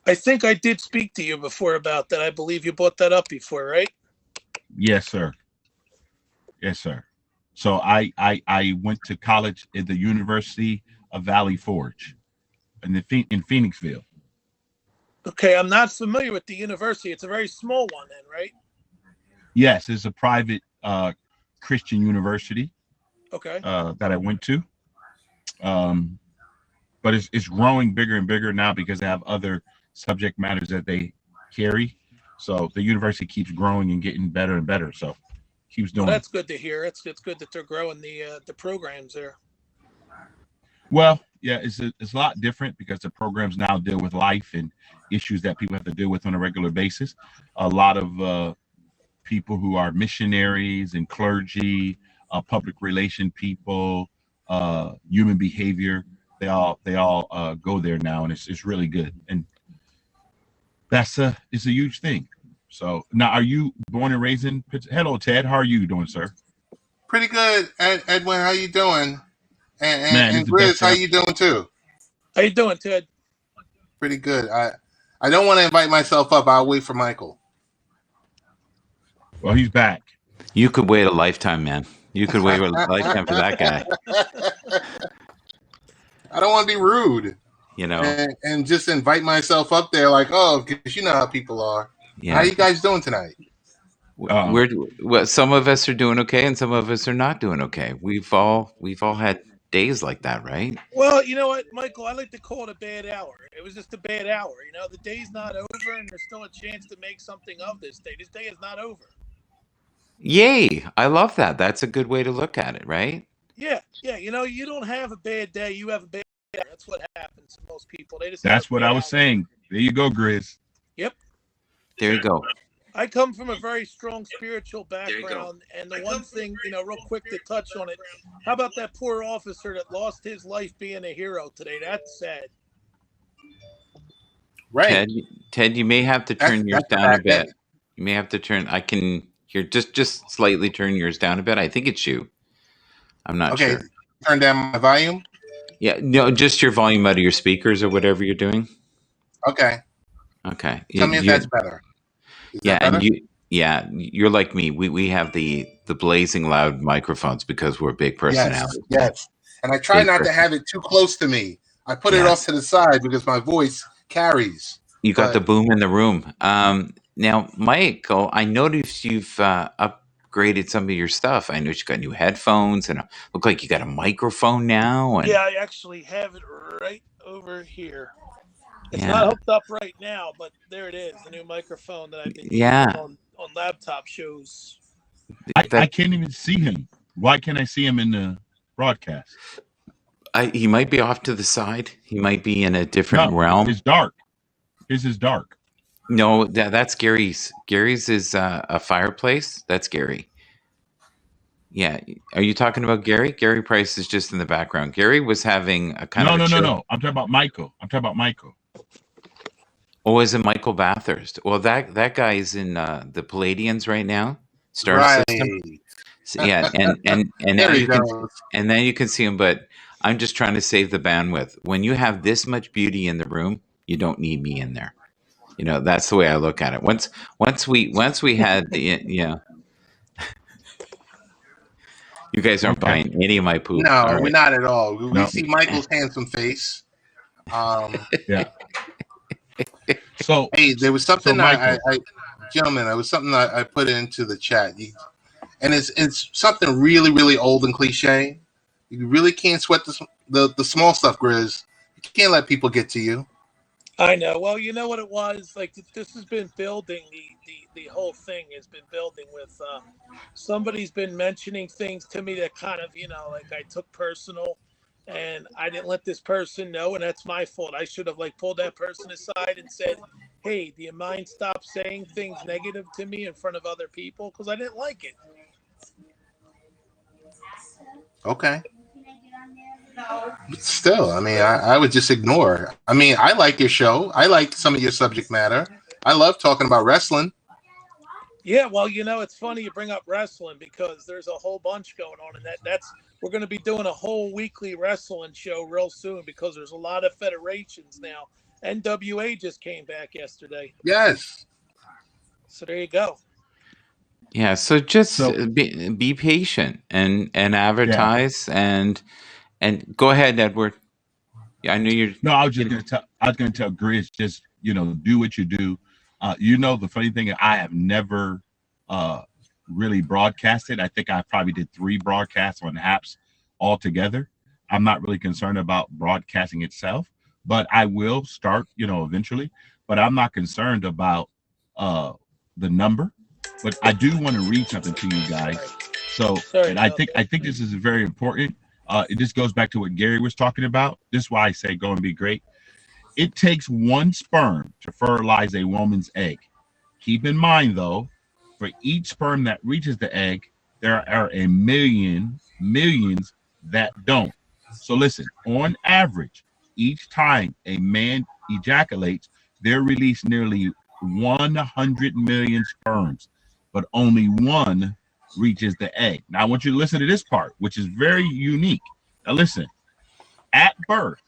I think I did speak to you before about that. I believe you brought that up before, right? Yes, sir. Yes, sir. So I went to college at the University of Valley Forge in Phoenixville. Okay, I'm not familiar with the university. It's a very small one, then, right? Yes, it's a private Christian university Okay. that I went to. Um, but it's growing bigger and bigger now because they have other subject matters that they carry. So the university keeps growing and getting better and better. So keeps Well, doing it. that's good to hear. It's good that they're growing the programs there. Well, yeah, it's a lot different because the programs now deal with life and issues that people have to deal with on a regular basis. A lot of people who are missionaries and clergy, public relation people, human behavior. They all go there now, and it's really good. And that's it's a huge thing. So now, are you born and raised in? Hello, Ted. How are you doing, sir? Pretty good, Edwin. How you doing? Man, And it's the best Grizz, how day. you doing too? How you doing, Ted? Pretty good. I don't want to invite myself up. I'll wait for Michael. Well, he's back. You could wait a lifetime, man. You could wait a lifetime for that guy. I don't want to be rude, You know. and just invite myself up there like, oh, because you know how people are. Yeah. How you guys doing tonight? Well, some of us are doing okay, and some of us are not doing okay. We've all had days like that, right? Well, you know what, Michael? I like to call it a bad hour. It was just a bad hour. You know, the day's not over, and there's still a chance to make something of this day. This day is not over. Yay! I love that. That's a good way to look at it, right? Yeah. You know, you don't have a bad day. You have a bad hour. That's what happens to most people. They just That's have a what bad I was hour. saying. There you go, Grizz. Yep. There you go. I come from a very strong spiritual background, and the one thing, you know, real quick to touch on it, how about that poor officer that lost his life being a hero today? That's sad. Right. Ted, you may have to turn yours that's down a bad bit. day. You may have to turn. I can hear just slightly turn yours down a bit. I think it's you. I'm not Okay, sure. turn down my volume. Yeah, no, just your volume out of your speakers or whatever you're doing. Okay, Okay. tell me if that's better. Is Yeah, that and better? you're like me. We have the blazing loud microphones because we're big personalities. Yes. And I try Big not to person. have it too close to me. I put it Yeah. off to the side because my voice carries. You got the But boom in the room. Now, Michael, I noticed you've upgraded some of your stuff. I noticed you got new headphones and look like you got a microphone now. And Yeah, I actually have it right over here. It's yeah, not hooked up right now, but there it is, the new microphone that I've been yeah. using on laptop shows. I That can't even see him. Why can't I see him in the broadcast? he might be off to the side. He might be in a different No, realm. it's dark. His is dark. No, that's Gary's. Gary's is a fireplace. That's Gary. Yeah. Are you talking about Gary? Gary Price is just in the background. Gary was having a kind of a chill. No. I'm talking about Michael. Oh, is it Michael Bathurst? Well, that guy is in the Palladians right now, Star right. System. So, yeah, and now There he you can goes. and then you can see him. But I'm just trying to save the bandwidth. When you have this much beauty in the room, you don't need me in there. You know, that's the way I look at it. Once we had the you guys aren't Okay. buying any of my poop. No, All we're right. not at all. We No. see Michael's handsome face. Yeah. So Hey, there was something Michael. gentlemen, there was something I put into the chat, and it's something really, really old and cliche. You really can't sweat the small stuff, Grizz. You can't let people get to you. I know. Well, you know what it was? Like, this has been building, the whole thing has been building with, somebody's been mentioning things to me that kind of, you know, like I took personal, and I didn't let this person know, and that's my fault. I should have, like, pulled that person aside and said, hey, do you mind stop saying things negative to me in front of other people? Because I didn't like it. Okay. But still, I mean, I would just ignore. I mean, I like your show. I like some of your subject matter. I love talking about wrestling. Yeah, well, you know, it's funny you bring up wrestling because there's a whole bunch going on, and that's we're going to be doing a whole weekly wrestling show real soon because there's a lot of federations now, NWA just came back yesterday. Yes. So there you go. Yeah, so just So be patient and yeah. advertise and go ahead, Edward. Yeah, I knew you're. No, I was gonna tell Grizz, just do what you do. The funny thing, I have never really broadcasted. I think I probably did 3 broadcasts on Happs altogether. I'm not really concerned about broadcasting itself, but I will start, eventually. But I'm not concerned about the number. But I do want to read something to you guys. So, and I think this is very important. It just goes back to what Gary was talking about. This is why I say go and be great. It takes 1 sperm to fertilize a woman's egg. Keep in mind, though, for each sperm that reaches the egg, there are a millions that don't. So listen, on average, each time a man ejaculates, they're released nearly 100 million sperms, but only 1 reaches the egg. Now, I want you to listen to this part, which is very unique. Now, listen, at birth,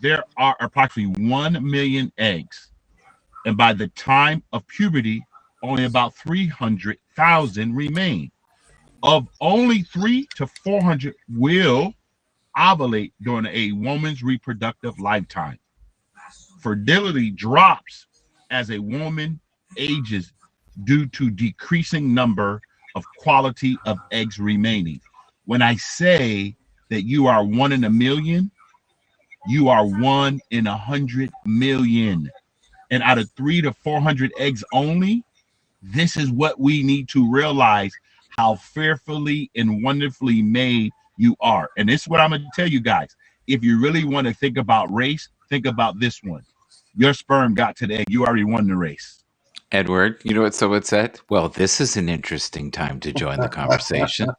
there are approximately 1 million eggs. And by the time of puberty, only about 300,000 remain. Of only 3 to 400 will ovulate during a woman's reproductive lifetime. Fertility drops as a woman ages due to decreasing number of quality of eggs remaining. When I say that you are 1 in a million, you are 1 in 100 million. And out of 3 to 400 eggs only, this is what we need to realize, how fearfully and wonderfully made you are. And this is what I'm going to tell you guys. If you really want to think about race, think about this one. Your sperm got to the egg. You already won the race. Edward, you know what someone said? Well, this is an interesting time to join the conversation.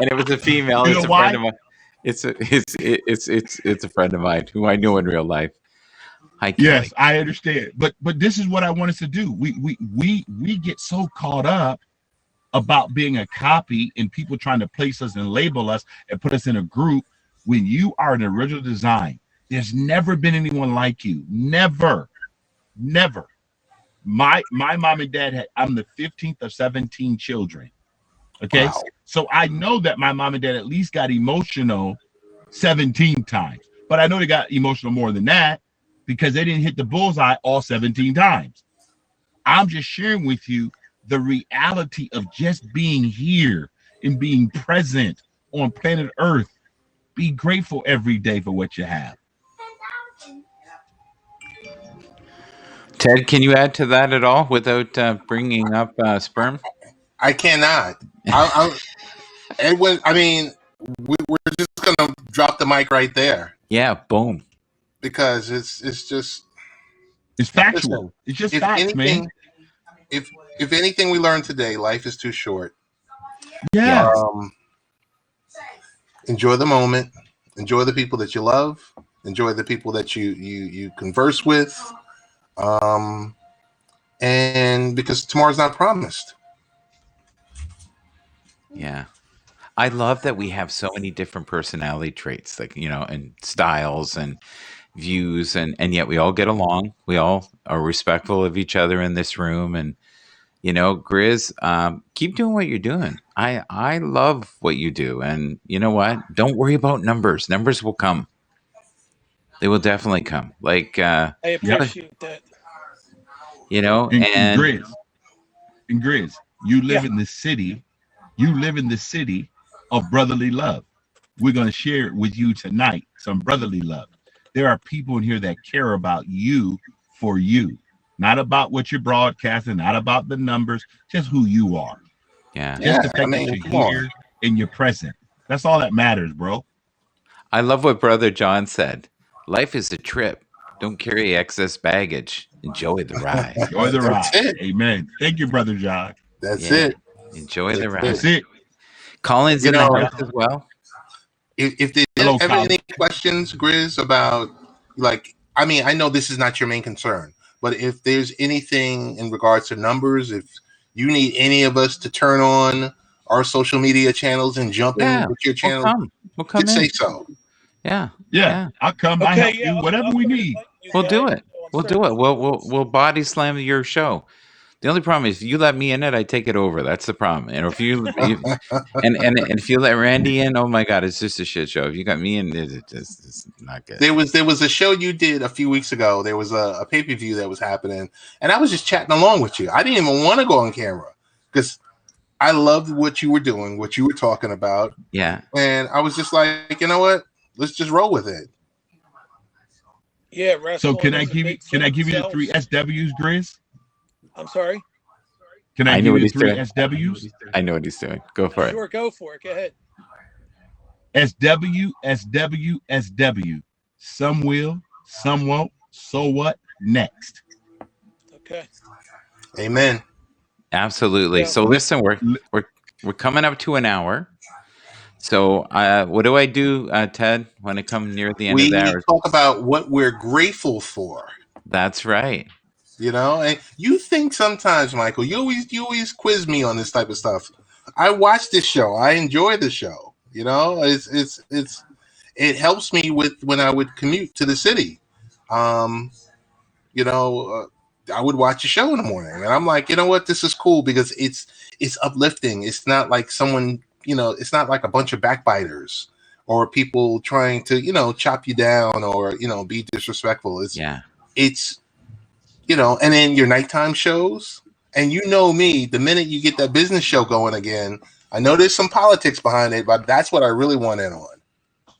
And it was a female. You know it's a why? friend of mine. It's a friend of mine who I know in real life. Hi, Kelly. Yes, I understand. But this is what I want us to do. We get so caught up about being a copy and people trying to place us and label us and put us in a group. When you are an original design, there's never been anyone like you. Never. My mom and dad I'm the 15th of 17 children. Okay. Wow. So I know that my mom and dad at least got emotional 17 times, but I know they got emotional more than that because they didn't hit the bullseye all 17 times. I'm just sharing with you the reality of just being here and being present on planet Earth. Be grateful every day for what you have. Ted, can you add to that at all without bringing up sperm? I cannot. Edwin, I mean, we're just gonna drop the mic right there. Yeah, boom. Because it's factual. Listen, it's just facts, man. If anything we learned today, life is too short. Yeah. Enjoy the moment. Enjoy the people that you love. Enjoy the people that you converse with. And because tomorrow's not promised. Yeah. I love that we have so many different personality traits, like, and styles and views, and yet we all get along. We all are respectful of each other in this room. And, Grizz, keep doing what you're doing. I love what you do. And you know what? Don't worry about numbers. Numbers will come. They will definitely come. Like, I appreciate that. And Grizz, you live in the city. You live in the city of brotherly love. We're going to share it with you tonight, some brotherly love. There are people in here that care about you for you, not about what you're broadcasting, not about the numbers, just who you are. Yeah. Just the fact that you're here and you're present. That's all that matters, bro. I love what Brother John said. Life is a trip. Don't carry excess baggage. Enjoy the ride. Enjoy the ride. Amen. Thank you, Brother John. That's it. Enjoy the ride. That's it. Colin's in the house as well. If there's ever any questions, Grizz, about, I know this is not your main concern, but if there's anything in regards to numbers, if you need any of us to turn on our social media channels and jump in with your channel, we'll come in. Say so. Yeah, I'll come. I help you. Whatever we need. We'll do it. We'll do it. We'll body slam your show. The only problem is if you let me in it, I take it over. That's the problem. And if you and if you let Randy in, oh my God, it's just a shit show. If you got me in, it's not good. There was a show you did a few weeks ago. There was a pay-per-view that was happening, and I was just chatting along with you. I didn't even want to go on camera because I loved what you were doing, what you were talking about. Yeah. And I was just like, you know what? Let's just roll with it. Yeah. So can I give you the 3 SWs, Grizz? I'm sorry. Can I give you the 3 SWs? I know what he's doing. Go for it. Sure, go for it. Go ahead. SW, SW, SW. Some will, some won't. So what? Next. Okay. Amen. Absolutely. Yeah. So listen, we're coming up to an hour. So what do I do, Ted, when I come near the end of the hour? We talk about what we're grateful for. That's right. You know, and you think sometimes, Michael, you always quiz me on this type of stuff. I watch this show. I enjoy the show. You know, it helps me with when I would commute to the city. You know, I would watch a show in the morning, and I'm like, you know what, this is cool because it's uplifting. It's not like someone, you know, it's not like a bunch of backbiters or people trying to, you know, chop you down or, you know, be disrespectful. It's you know, and then your nighttime shows, and you know me, the minute you get that business show going again, I know there's some politics behind it, but that's what I really want in on.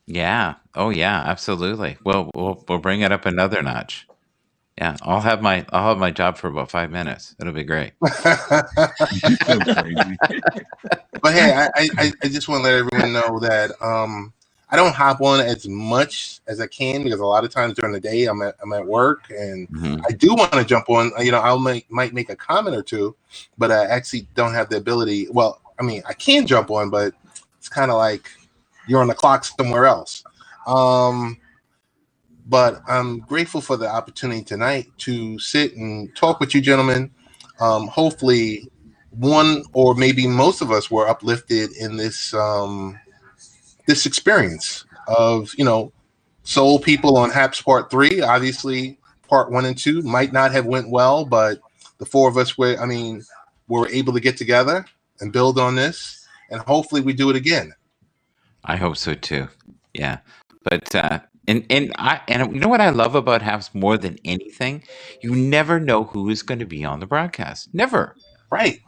Yeah. Oh yeah, absolutely. Well, we'll bring it up another notch. Yeah, I'll have my job for about 5 minutes. It'll be great. So crazy. But hey, I just want to let everyone know that I don't hop on as much as I can because a lot of times during the day I'm at work, and I do want to jump on. You know, might make a comment or two, but I actually don't have the ability. Well, I mean, I can jump on, but it's kind of like you're on the clock somewhere else. But I'm grateful for the opportunity tonight to sit and talk with you gentlemen. Hopefully, one or maybe most of us were uplifted in this this experience of, you know, Soul People on Happs Part 3. Obviously, Part 1 and 2 might not have went well, but the four of us were able to get together and build on this, and hopefully we do it again. I hope so too. Yeah, but and you know what I love about Happs more than anything, you never know who is going to be on the broadcast. Never. Right.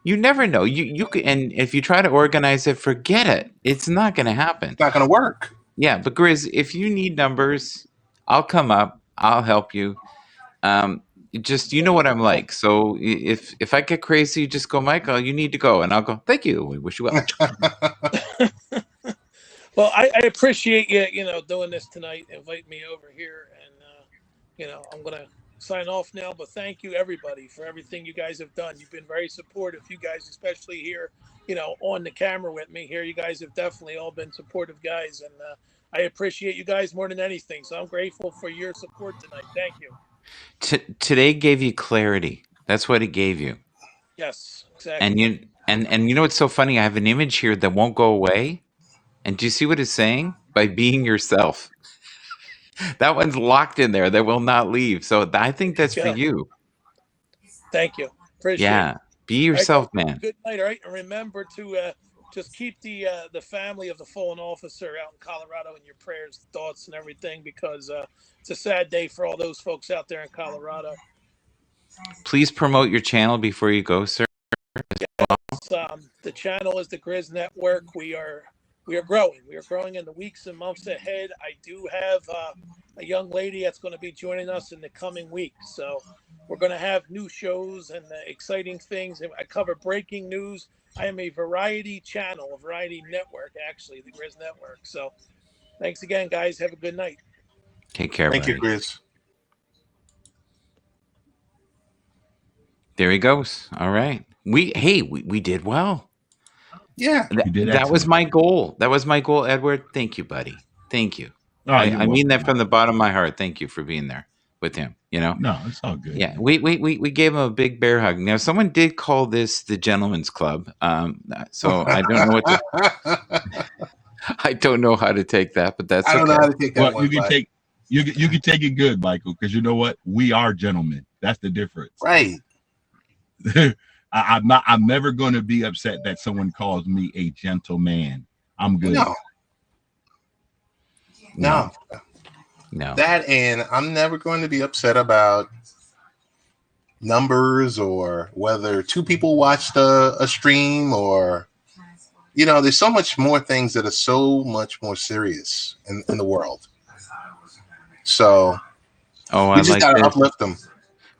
You never know. You can, and if you try to organize it, forget it. It's not going to happen. It's not going to work. Yeah, but Grizz, if you need numbers, I'll come up. I'll help you. Just you know what I'm like. So if I get crazy, just go, Michael. You need to go, and I'll go. Thank you. We wish you well. Well, I appreciate you, you know, doing this tonight, inviting me over here, and you know, I'm gonna sign off now. But thank you, everybody, for everything you guys have done. You've been very supportive. You guys, especially here, you know, on the camera with me here, you guys have definitely all been supportive guys, and I appreciate you guys more than anything. So I'm grateful for your support tonight. Thank you. Today gave you clarity. That's what it gave you. Yes, exactly. And you know what's so funny? I have an image here that won't go away. And do you see what it's saying? By being yourself. That one's locked in there. That will not leave. So I think that's for you. Thank you. Appreciate it. Be yourself, man. Good night, all right? And remember to just keep the family of the fallen officer out in Colorado in your prayers, thoughts, and everything, because it's a sad day for all those folks out there in Colorado. Please promote your channel before you go, sir. Yes, the channel is the Grizz Network. We are growing. We are growing in the weeks and months ahead. I do have a young lady that's going to be joining us in the coming weeks. So we're going to have new shows and exciting things. I cover breaking news. I am a variety channel, a variety network, actually, the Grizz Network. So thanks again, guys. Have a good night. Take care. Thank you, Grizz. There he goes. All right. We did well. Yeah, that was my goal. That was my goal, Edward. Thank you, buddy. Thank you. I mean that from the bottom of my heart. Thank you for being there with him. You know. No, it's all good. Yeah, we gave him a big bear hug. Now, someone did call this the gentleman's club. So I don't know what to. I don't know how to take that, but that's I don't know okay. how to take that Well, one. you can But, take you can take it good, Michael, because you know what? We are gentlemen. That's the difference. right. I'm never going to be upset that someone calls me a gentleman. I'm good. No. No. That, and I'm never going to be upset about numbers or whether two people watched a stream, or there's so much more things that are so much more serious in the world. So Oh, we I just like gotta this. uplift them.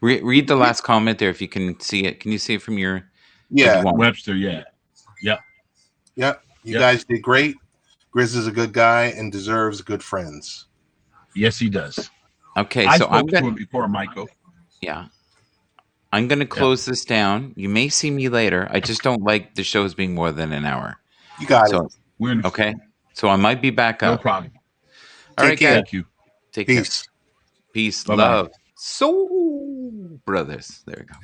Read the last comment there if you can see it. Can you see it from your? Yeah. Webster, yeah. Yep. Yep. You guys did great. Grizz is a good guy and deserves good friends. Yes, he does. Okay, I so I'm spoke to gonna. him before, Michael. Yeah, I'm gonna close this down. You may see me later. I just don't like the shows being more than an hour. You got So it. okay, so I might be back No up. problem. All right, Take care. guys. Thank you. Take Peace. care. Peace, Bye-bye. love, soul brothers. There we go.